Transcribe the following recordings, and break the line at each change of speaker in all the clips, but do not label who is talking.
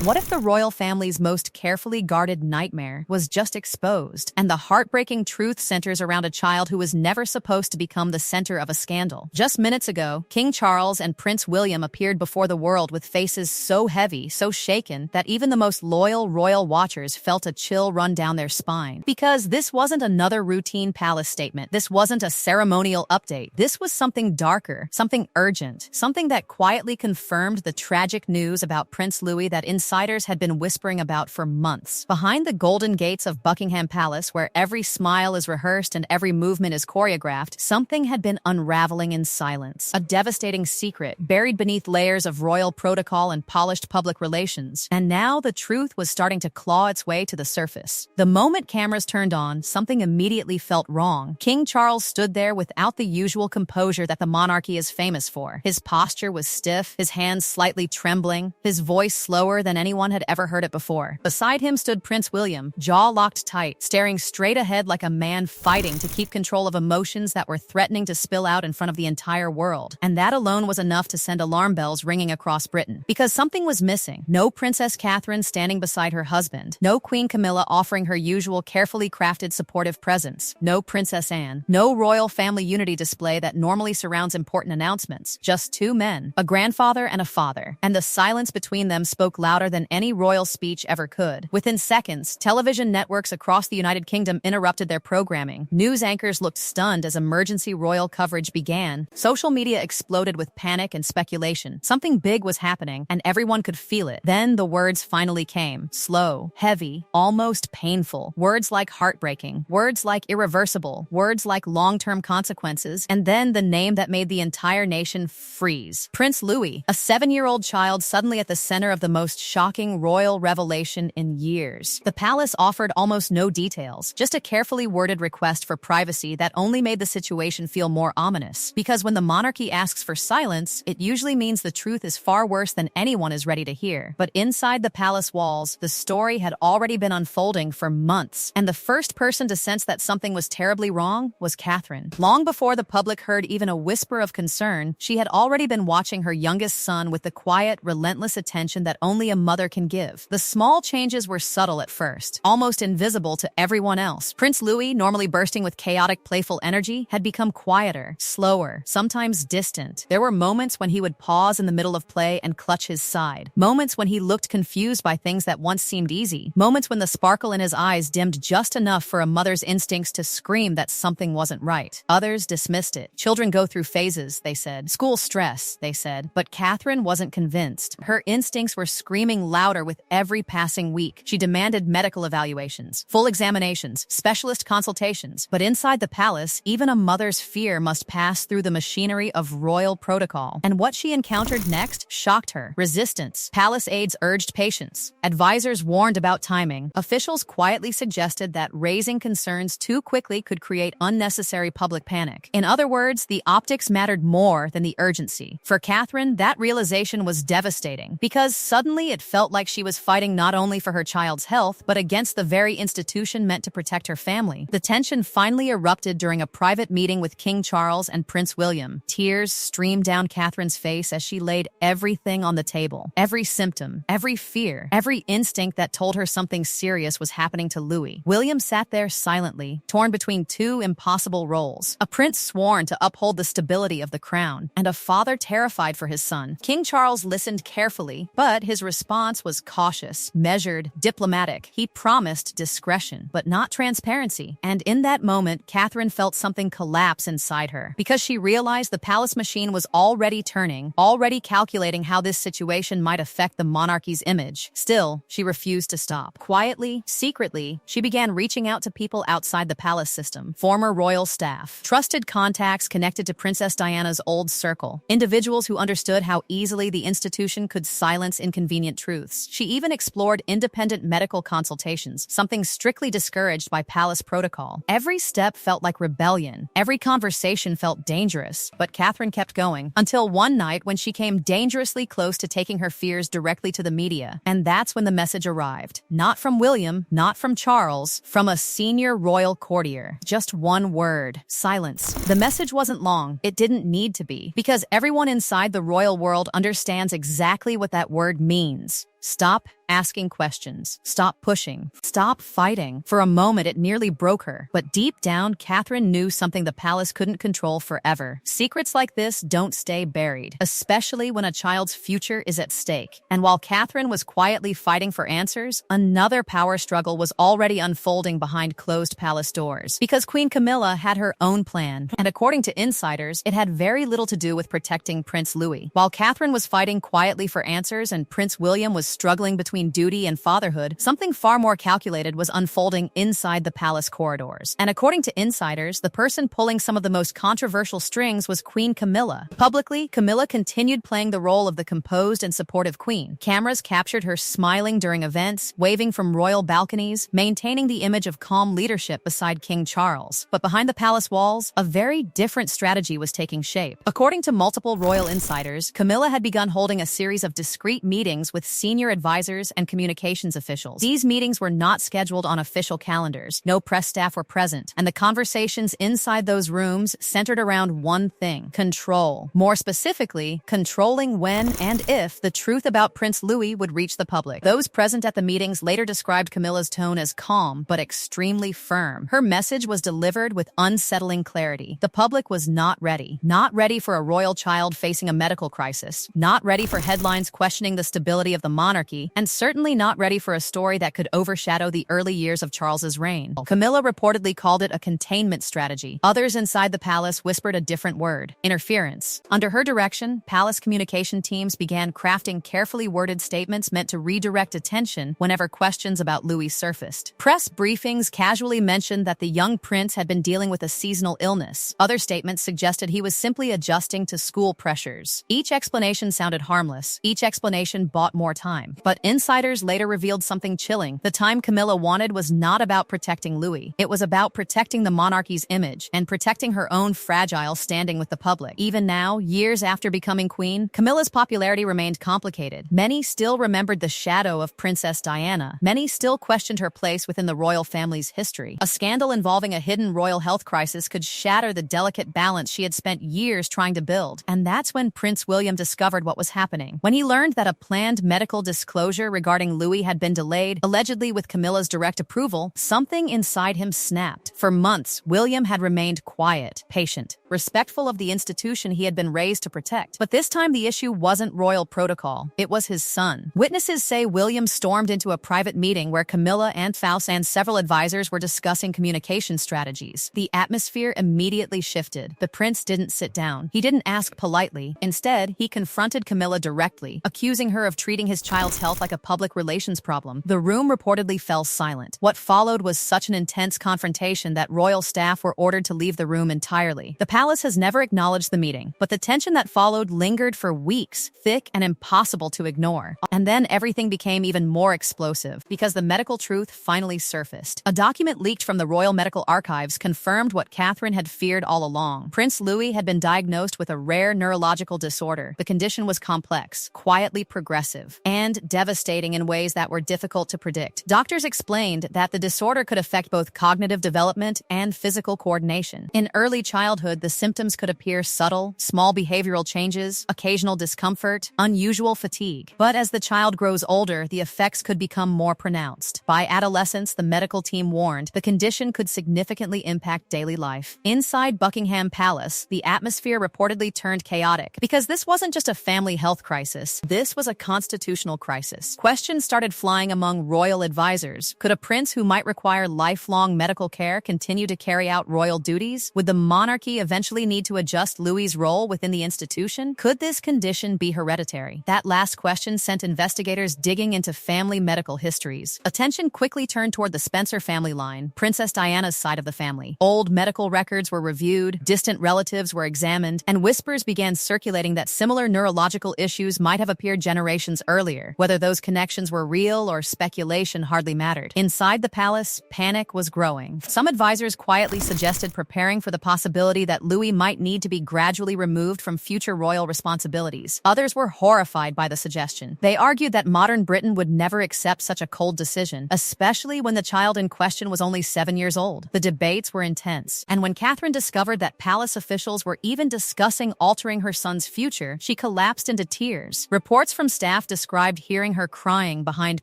What if the royal family's most carefully guarded nightmare was just exposed, and the heartbreaking truth centers around a child who was never supposed to become the center of a scandal? Just minutes ago, King Charles and Prince William appeared before the world with faces so heavy, so shaken, that even the most loyal royal watchers felt a chill run down their spine. Because this wasn't another routine palace statement. This wasn't a ceremonial update. This was something darker, something urgent, something that quietly confirmed the tragic news about Prince Louis that insiders had been whispering about for months. Behind the golden gates of Buckingham Palace, where every smile is rehearsed and every movement is choreographed, something had been unraveling in silence. A devastating secret, buried beneath layers of royal protocol and polished public relations. And now the truth was starting to claw its way to the surface. The moment cameras turned on, something immediately felt wrong. King Charles stood there without the usual composure that the monarchy is famous for. His posture was stiff, his hands slightly trembling, his voice slower than anyone had ever heard it before. Beside him stood Prince William, jaw locked tight, staring straight ahead like a man fighting to keep control of emotions that were threatening to spill out in front of the entire world. And that alone was enough to send alarm bells ringing across Britain. Because something was missing. No Princess Catherine standing beside her husband. No Queen Camilla offering her usual carefully crafted supportive presence. No Princess Anne. No royal family unity display that normally surrounds important announcements. Just two men, a grandfather and a father. And the silence between them spoke louder than any royal speech ever could. Within seconds, television networks across the United Kingdom interrupted their programming. News anchors looked stunned as emergency royal coverage began. Social media exploded with panic and speculation. Something big was happening, and everyone could feel it. Then the words finally came. Slow, heavy, almost painful. Words like heartbreaking. Words like irreversible. Words like long-term consequences. And then the name that made the entire nation freeze. Prince Louis, a 7-year-old child suddenly at the center of the most shocking royal revelation in years. The palace offered almost no details, just a carefully worded request for privacy that only made the situation feel more ominous. Because when the monarchy asks for silence, it usually means the truth is far worse than anyone is ready to hear. But inside the palace walls, the story had already been unfolding for months. And the first person to sense that something was terribly wrong was Catherine. Long before the public heard even a whisper of concern, she had already been watching her youngest son with the quiet, relentless attention that only a mother can give. The small changes were subtle at first, almost invisible to everyone else. Prince Louis, normally bursting with chaotic, playful energy, had become quieter, slower, sometimes distant. There were moments when he would pause in the middle of play and clutch his side. Moments when he looked confused by things that once seemed easy. Moments when the sparkle in his eyes dimmed just enough for a mother's instincts to scream that something wasn't right. Others dismissed it. Children go through phases, they said. School stress, they said. But Catherine wasn't convinced. Her instincts were screaming louder with every passing week. She demanded medical evaluations, full examinations, specialist consultations. But inside the palace, even a mother's fear must pass through the machinery of royal protocol. And what she encountered next shocked her. Resistance. Palace aides urged patience. Advisors warned about timing. Officials quietly suggested that raising concerns too quickly could create unnecessary public panic. In other words, the optics mattered more than the urgency. For Catherine, that realization was devastating because suddenly it felt like she was fighting not only for her child's health, but against the very institution meant to protect her family. The tension finally erupted during a private meeting with King Charles and Prince William. Tears streamed down Catherine's face as she laid everything on the table. Every symptom, every fear, every instinct that told her something serious was happening to Louis. William sat there silently, torn between two impossible roles. A prince sworn to uphold the stability of the crown, and a father terrified for his son. King Charles listened carefully, but his response was cautious, measured, diplomatic. He promised discretion, but not transparency. And in that moment, Catherine felt something collapse inside her, because she realized the palace machine was already turning, already calculating how this situation might affect the monarchy's image. Still, she refused to stop. Quietly, secretly, she began reaching out to people outside the palace system, former royal staff, trusted contacts connected to Princess Diana's old circle, individuals who understood how easily the institution could silence inconvenient truths. She even explored independent medical consultations, something strictly discouraged by palace protocol. Every step felt like rebellion. Every conversation felt dangerous, but Catherine kept going, until one night when she came dangerously close to taking her fears directly to the media. And that's when the message arrived. Not from William, not from Charles, from a senior royal courtier. Just one word: silence. The message wasn't long. It didn't need to be, because everyone inside the royal world understands exactly what that word means. Stop asking questions. Stop pushing. Stop fighting. For a moment, it nearly broke her. But deep down, Catherine knew something the palace couldn't control forever. Secrets like this don't stay buried, especially when a child's future is at stake. And while Catherine was quietly fighting for answers, another power struggle was already unfolding behind closed palace doors. Because Queen Camilla had her own plan, and according to insiders, it had very little to do with protecting Prince Louis. While Catherine was fighting quietly for answers and Prince William was struggling between duty and fatherhood, something far more calculated was unfolding inside the palace corridors. And according to insiders, the person pulling some of the most controversial strings was Queen Camilla. Publicly, Camilla continued playing the role of the composed and supportive queen. Cameras captured her smiling during events, waving from royal balconies, maintaining the image of calm leadership beside King Charles. But behind the palace walls, a very different strategy was taking shape. According to multiple royal insiders, Camilla had begun holding a series of discreet meetings with senior advisors and communications officials. These meetings were not scheduled on official calendars. No press staff were present, and the conversations inside those rooms centered around one thing: control. More specifically, controlling when and if the truth about Prince Louis would reach the public. Those present at the meetings later described Camilla's tone as calm but extremely firm. Her message was delivered with unsettling clarity. The public was not ready. Not ready for a royal child facing a medical crisis. Not ready for headlines questioning the stability of the monarchy, and certainly not ready for a story that could overshadow the early years of Charles's reign. Camilla reportedly called it a containment strategy. Others inside the palace whispered a different word: interference. Under her direction, palace communication teams began crafting carefully worded statements meant to redirect attention whenever questions about Louis surfaced. Press briefings casually mentioned that the young prince had been dealing with a seasonal illness. Other statements suggested he was simply adjusting to school pressures. Each explanation sounded harmless. Each explanation bought more time. But insiders later revealed something chilling. The time Camilla wanted was not about protecting Louis. It was about protecting the monarchy's image and protecting her own fragile standing with the public. Even now, years after becoming queen, Camilla's popularity remained complicated. Many still remembered the shadow of Princess Diana. Many still questioned her place within the royal family's history. A scandal involving a hidden royal health crisis could shatter the delicate balance she had spent years trying to build. And that's when Prince William discovered what was happening. When he learned that a planned medical disclosure regarding Louis had been delayed, allegedly with Camilla's direct approval, something inside him snapped. For months, William had remained quiet, patient, respectful of the institution he had been raised to protect. But this time the issue wasn't royal protocol. It was his son. Witnesses say William stormed into a private meeting where Camilla and Faust and several advisors were discussing communication strategies. The atmosphere immediately shifted. The prince didn't sit down. He didn't ask politely. Instead, he confronted Camilla directly, accusing her of treating his child's health like a public relations problem. The room reportedly fell silent. What followed was such an intense confrontation that royal staff were ordered to leave the room entirely. The palace has never acknowledged the meeting, but the tension that followed lingered for weeks, thick and impossible to ignore. And then everything became even more explosive because the medical truth finally surfaced. A document leaked from the Royal Medical Archives confirmed what Catherine had feared all along. Prince Louis had been diagnosed with a rare neurological disorder. The condition was complex, quietly progressive, and devastating in ways that were difficult to predict. Doctors explained that the disorder could affect both cognitive development and physical coordination. In early childhood, the symptoms could appear subtle: small behavioral changes, occasional discomfort, unusual fatigue. But as the child grows older, the effects could become more pronounced. By adolescence, the medical team warned the condition could significantly impact daily life. Inside Buckingham Palace, the atmosphere reportedly turned chaotic because this wasn't just a family health crisis. This was a constitutional crisis. Questions started flying among royal advisors. Could a prince who might require lifelong medical care continue to carry out royal duties? Would the monarchy eventually need to adjust Louis's role within the institution? Could this condition be hereditary? That last question sent investigators digging into family medical histories. Attention quickly turned toward the Spencer family line, Princess Diana's side of the family. Old medical records were reviewed, distant relatives were examined, and whispers began circulating that similar neurological issues might have appeared generations earlier. Whether those connections were real or speculation hardly mattered. Inside the palace, panic was growing. Some advisors quietly suggested preparing for the possibility that Louis might need to be gradually removed from future royal responsibilities. Others were horrified by the suggestion. They argued that modern Britain would never accept such a cold decision, especially when the child in question was only 7 years old. The debates were intense, and when Catherine discovered that palace officials were even discussing altering her son's future, she collapsed into tears. Reports from staff described hearing her crying behind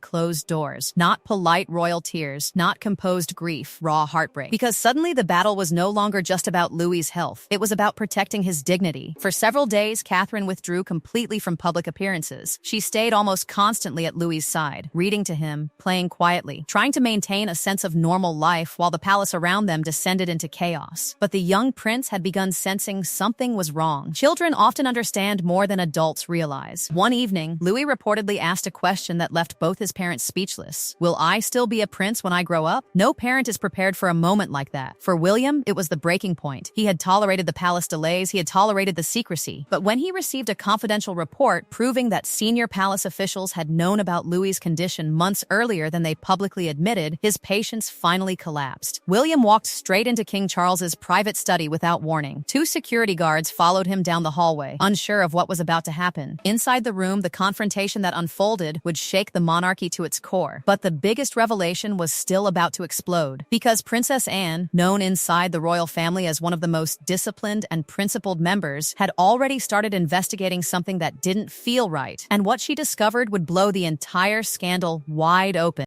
closed doors. Not polite royal tears, not composed grief, raw heartbreak. Because suddenly the battle was no longer just about Louis's health. It was about protecting his dignity. For several days, Catherine withdrew completely from public appearances. She stayed almost constantly at Louis's side, reading to him, playing quietly, trying to maintain a sense of normal life while the palace around them descended into chaos. But the young prince had begun sensing something was wrong. Children often understand more than adults realize. One evening, Louis reportedly asked a question that left both his parents speechless. Will I still be a prince when I grow up? No parent is prepared for a moment like that. For William, it was the breaking point. He had tolerated the palace delays, he had tolerated the secrecy. But when he received a confidential report proving that senior palace officials had known about Louis's condition months earlier than they publicly admitted, his patience finally collapsed. William walked straight into King Charles's private study without warning. 2 security guards followed him down the hallway, unsure of what was about to happen. Inside the room, the confrontation that unfolded would shake the monarchy to its core. But the biggest revelation was still about to explode. Because Princess Anne, known inside the royal family as one of the most disciplined and principled members, had already started investigating something that didn't feel right. And what she discovered would blow the entire scandal wide open.